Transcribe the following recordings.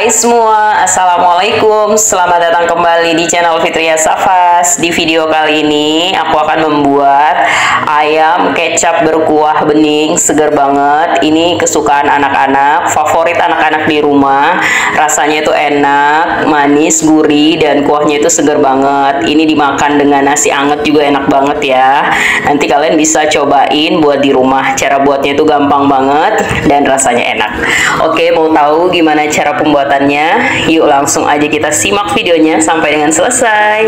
Hai semua, Assalamualaikum. Selamat datang kembali di channel Fitria Safas. Di video kali ini aku akan membuat ayam kecap berkuah bening segar banget. Ini kesukaan anak-anak, favorit anak-anak di rumah. Rasanya itu enak, manis, gurih, dan kuahnya itu segar banget. Ini dimakan dengan nasi anget juga enak banget ya. Nanti kalian bisa cobain buat di rumah. Cara buatnya itu gampang banget dan rasanya enak. Oke, mau tahu gimana cara pembuatannya? Yuk langsung aja kita simak videonya sampai dengan selesai.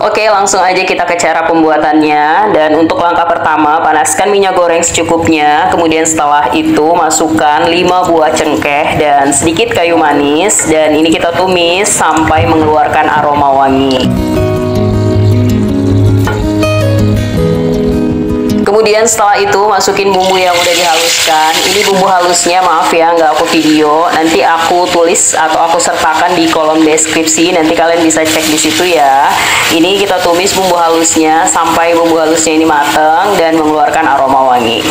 Oke, langsung aja kita ke cara pembuatannya. Dan untuk langkah pertama, panaskan minyak goreng secukupnya. Kemudian setelah itu masukkan 5 buah cengkeh dan sedikit kayu manis. Dan ini kita tumis sampai mengeluarkan aroma wangi. Kemudian setelah itu masukin bumbu yang udah dihaluskan. Ini bumbu halusnya, maaf ya nggak aku video. Nanti aku tulis atau aku sertakan di kolom deskripsi. Nanti kalian bisa cek di situ ya. Ini kita tumis bumbu halusnya sampai bumbu halusnya ini matang dan mengeluarkan aroma wangi.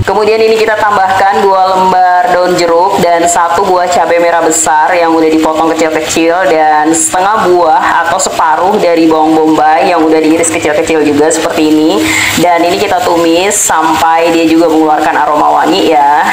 Kemudian ini kita tambahkan 2 lembar daun jeruk dan 1 buah cabai merah besar yang udah dipotong kecil-kecil dan setengah buah atau separuh dari bawang bombay yang udah diiris kecil-kecil juga seperti ini. Dan ini kita tumis sampai dia juga mengeluarkan aroma wangi ya.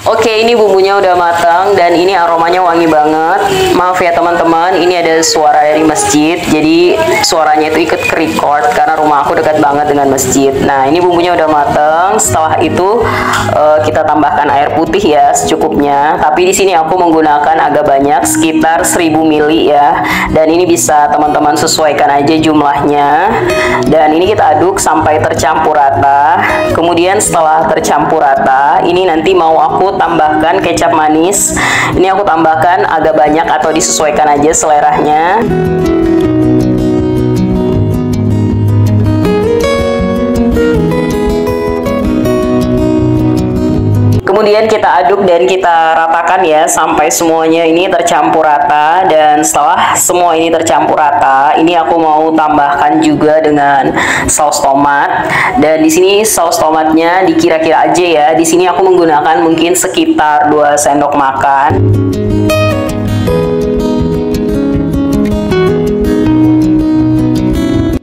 Oke, ini bumbunya udah matang dan ini aromanya wangi banget. Maaf ya teman-teman, ini ada suara dari masjid. Jadi suaranya itu ikut ke record karena rumah aku dekat banget dengan masjid. Nah, ini bumbunya udah matang. Setelah itu kita tambahkan air putih ya secukupnya. Tapi di sini aku menggunakan agak banyak, sekitar 1000 ml ya. Dan ini bisa teman-teman sesuaikan aja jumlahnya. Dan ini kita aduk sampai tercampur rata. Kemudian setelah tercampur rata, ini nanti mau aku tambahkan kecap manis. Ini aku tambahkan agak banyak atau disesuaikan aja seleranya. Kemudian kita aduk dan kita ratakan ya sampai semuanya ini tercampur rata. Dan setelah semua ini tercampur rata, ini aku mau tambahkan juga dengan saus tomat. Dan di sini saus tomatnya dikira-kira aja ya. Di sini aku menggunakan mungkin sekitar 2 sendok makan.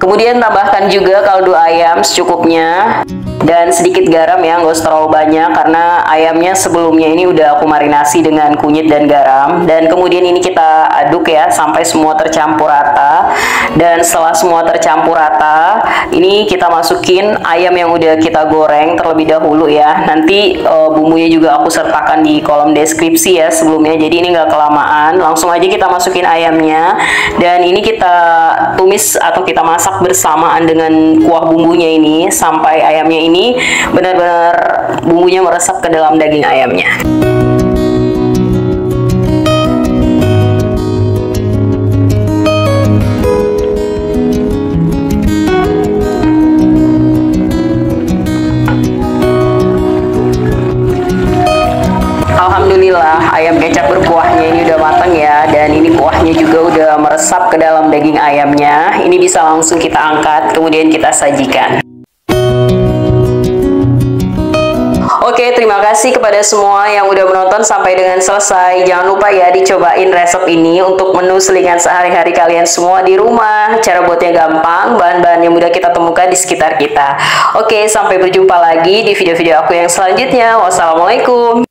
Kemudian tambahkan juga kaldu ayam secukupnya. Dan sedikit garam ya, nggak usah terlalu banyak karena ayamnya sebelumnya ini udah aku marinasi dengan kunyit dan garam. Dan kemudian ini kita aduk ya sampai semua tercampur rata. Dan setelah semua tercampur rata, ini kita masukin ayam yang udah kita goreng terlebih dahulu ya. Nanti bumbunya juga aku sertakan di kolom deskripsi ya sebelumnya, jadi ini nggak kelamaan. Langsung aja kita masukin ayamnya. Dan ini kita tumis atau kita masak bersamaan dengan kuah bumbunya ini sampai ayamnya ini benar-benar bumbunya meresap ke dalam daging ayamnya. Alhamdulillah ayam kecap berkuahnya ini udah matang ya. Dan ini kuahnya juga udah meresap ke dalam daging ayamnya. Ini bisa langsung kita angkat kemudian kita sajikan. Oke, terima kasih kepada semua yang udah menonton sampai dengan selesai. Jangan lupa ya dicobain resep ini untuk menu selingan sehari-hari kalian semua di rumah. Cara buatnya gampang, bahan-bahan yang mudah kita temukan di sekitar kita. Oke, sampai berjumpa lagi di video-video aku yang selanjutnya. Wassalamualaikum.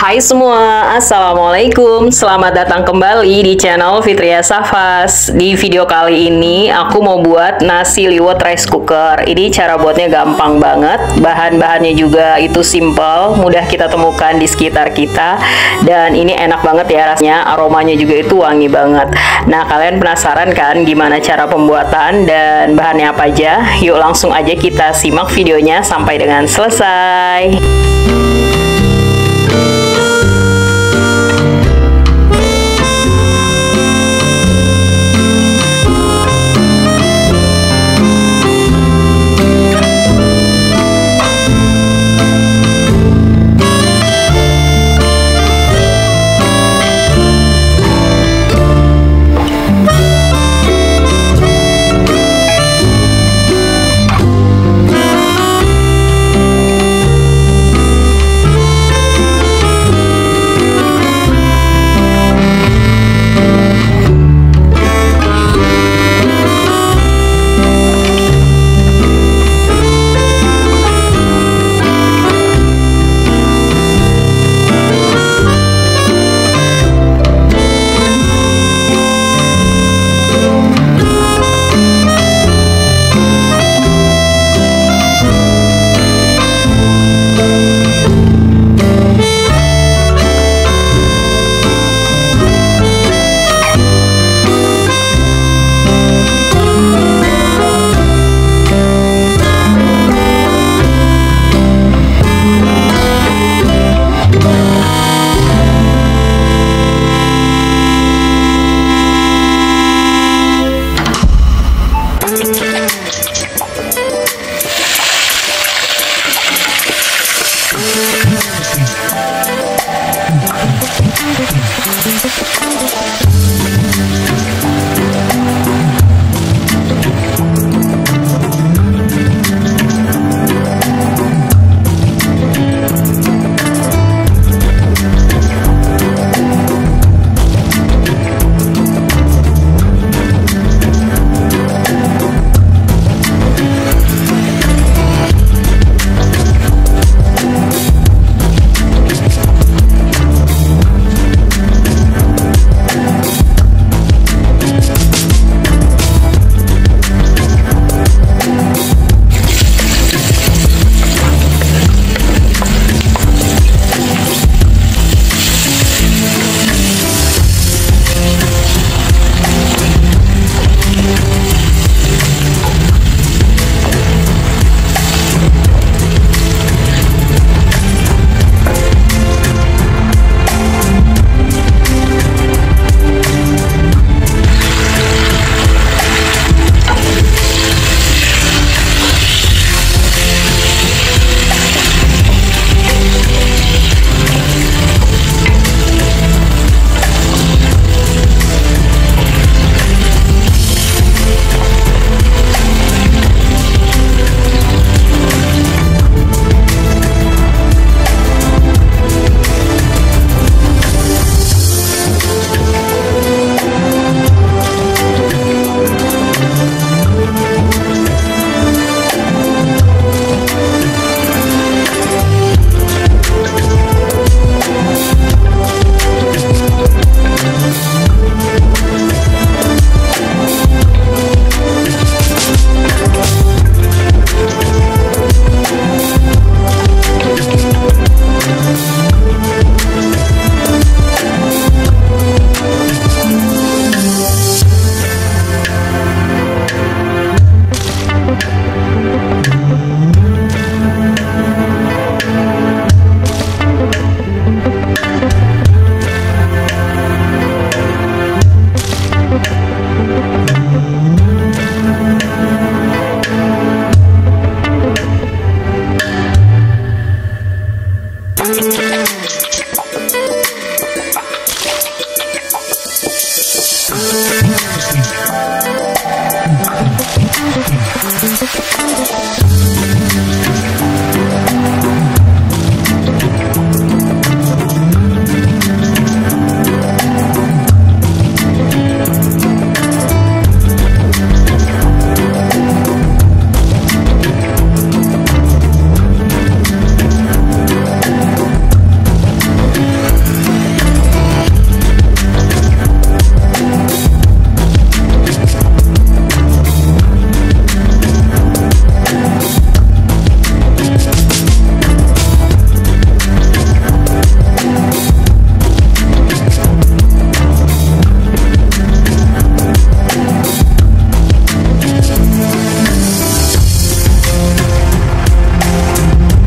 Hai semua, Assalamualaikum. Selamat datang kembali di channel Fitria Safas. Di video kali ini aku mau buat nasi liwet rice cooker. Ini cara buatnya gampang banget. Bahan-bahannya juga itu simple, mudah kita temukan di sekitar kita. Dan ini enak banget ya rasanya, aromanya juga itu wangi banget. Nah, kalian penasaran kan gimana cara pembuatan dan bahannya apa aja? Yuk langsung aja kita simak videonya sampai dengan selesai.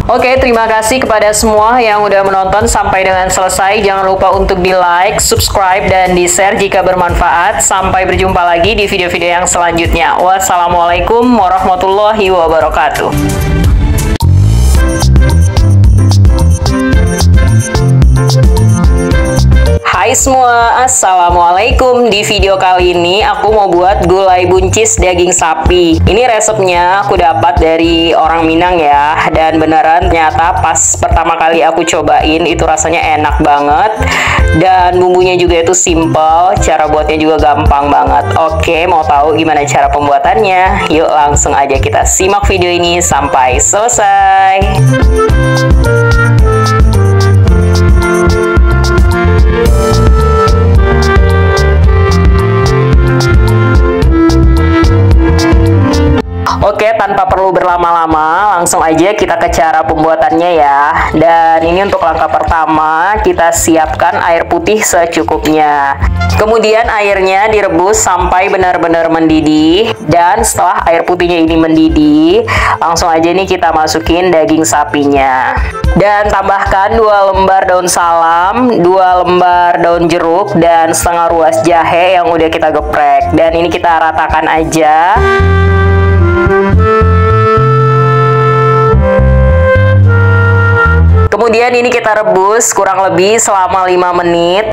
Oke, terima kasih kepada semua yang udah menonton sampai dengan selesai. Jangan lupa untuk di like, subscribe, dan di share jika bermanfaat. Sampai berjumpa lagi di video-video yang selanjutnya. Wassalamualaikum warahmatullahi wabarakatuh. Hai semua, assalamualaikum. Di video kali ini aku mau buat gulai buncis daging sapi. Ini resepnya aku dapat dari orang Minang ya, dan beneran ternyata pas pertama kali aku cobain itu rasanya enak banget, dan bumbunya juga itu simple, cara buatnya juga gampang banget. Oke, mau tahu gimana cara pembuatannya? Yuk langsung aja kita simak video ini sampai selesai. Oke, tanpa perlu berlama-lama, langsung aja kita ke cara pembuatannya ya. Dan ini untuk langkah pertama, kita siapkan air putih secukupnya. Kemudian airnya direbus sampai benar-benar mendidih. Dan setelah air putihnya ini mendidih, langsung aja nih kita masukin daging sapinya. Dan tambahkan 2 lembar daun salam, 2 lembar daun jeruk, dan setengah ruas jahe yang udah kita geprek. Dan ini kita ratakan aja. Kemudian ini kita rebus kurang lebih selama 5 menit.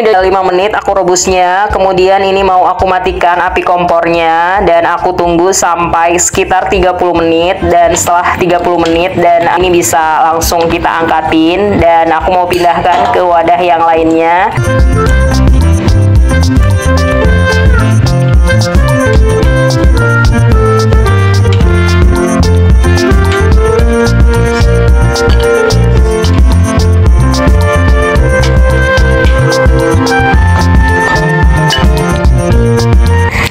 ini udah 5 menit aku rebusnya. Kemudian ini mau aku matikan api kompornya dan aku tunggu sampai sekitar 30 menit. Dan setelah 30 menit dan ini bisa langsung kita angkatin dan aku mau pindahkan ke wadah yang lainnya.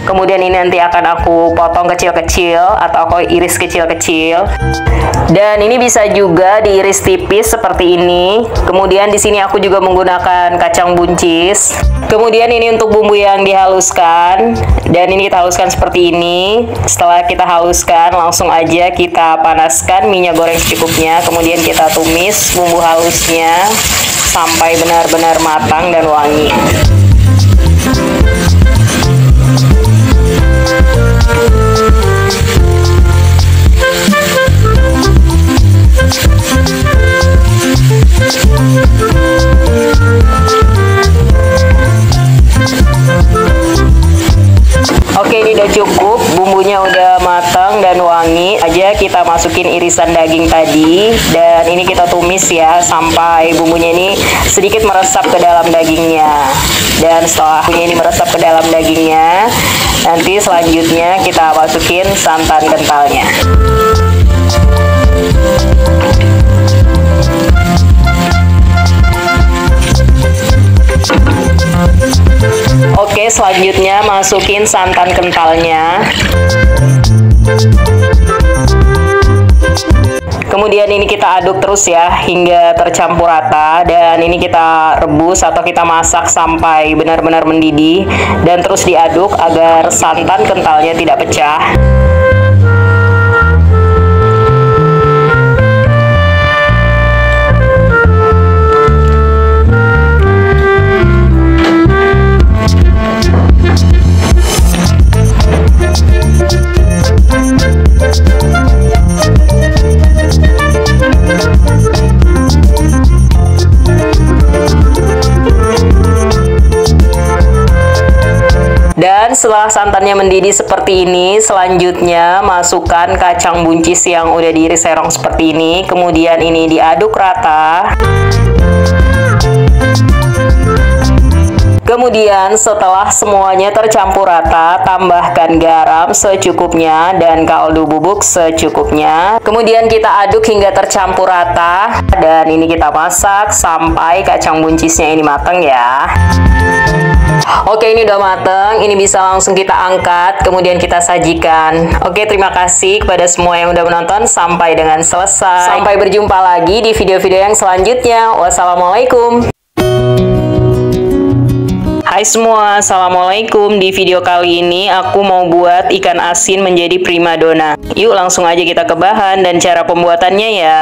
Kemudian ini nanti akan aku potong kecil-kecil atau aku iris kecil-kecil. Dan ini bisa juga diiris tipis seperti ini. Kemudian di sini aku juga menggunakan kacang buncis. Kemudian ini untuk bumbu yang dihaluskan. Dan ini kita haluskan seperti ini. Setelah kita haluskan, langsung aja kita panaskan minyak goreng secukupnya. Kemudian kita tumis bumbu halusnya sampai benar-benar matang dan wangi. Oke, ini udah cukup, bumbunya udah matang dan wangi. Aja kita masukin irisan daging tadi dan ini kita tumis ya sampai bumbunya ini sedikit meresap ke dalam dagingnya. Dan setelah bumbunya ini meresap ke dalam dagingnya, nanti selanjutnya kita masukin santan kentalnya. Oke, selanjutnya masukin santan kentalnya. Kemudian ini kita aduk terus ya hingga tercampur rata dan ini kita rebus atau kita masak sampai benar-benar mendidih dan terus diaduk agar santan kentalnya tidak pecah. Dan setelah santannya mendidih seperti ini, selanjutnya masukkan kacang buncis yang udah diiris serong seperti ini. Kemudian ini diaduk rata. Kemudian setelah semuanya tercampur rata, tambahkan garam secukupnya dan kaldu bubuk secukupnya. Kemudian kita aduk hingga tercampur rata dan ini kita masak sampai kacang buncisnya ini matang ya. Oke, ini udah mateng, ini bisa langsung kita angkat, kemudian kita sajikan. Oke, terima kasih kepada semua yang udah menonton sampai dengan selesai. Sampai berjumpa lagi di video-video yang selanjutnya. Wassalamualaikum. Hai semua, assalamualaikum. Di video kali ini aku mau buat ikan asin menjadi primadona. Yuk langsung aja kita ke bahan dan cara pembuatannya ya.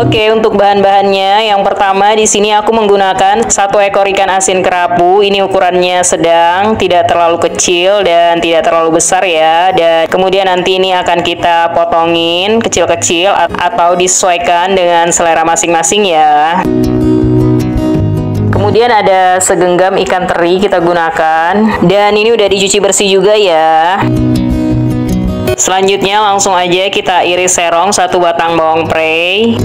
Oke, untuk bahan-bahannya, yang pertama di sini aku menggunakan 1 ekor ikan asin kerapu. Ini ukurannya sedang, tidak terlalu kecil dan tidak terlalu besar ya. Dan kemudian nanti ini akan kita potongin kecil-kecil atau disesuaikan dengan selera masing-masing ya. Kemudian ada segenggam ikan teri kita gunakan dan ini udah dicuci bersih juga ya. Selanjutnya langsung aja kita iris serong 1 batang bawang prei.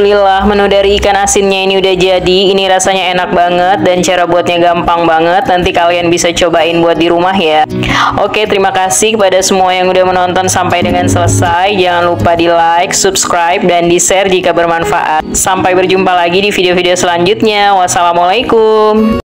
Alhamdulillah, menu dari ikan asinnya ini udah jadi. Ini rasanya enak banget dan cara buatnya gampang banget. Nanti kalian bisa cobain buat di rumah ya. Oke, terima kasih kepada semua yang udah menonton sampai dengan selesai. Jangan lupa di like, subscribe, dan di share jika bermanfaat. Sampai berjumpa lagi di video-video selanjutnya. Wassalamualaikum.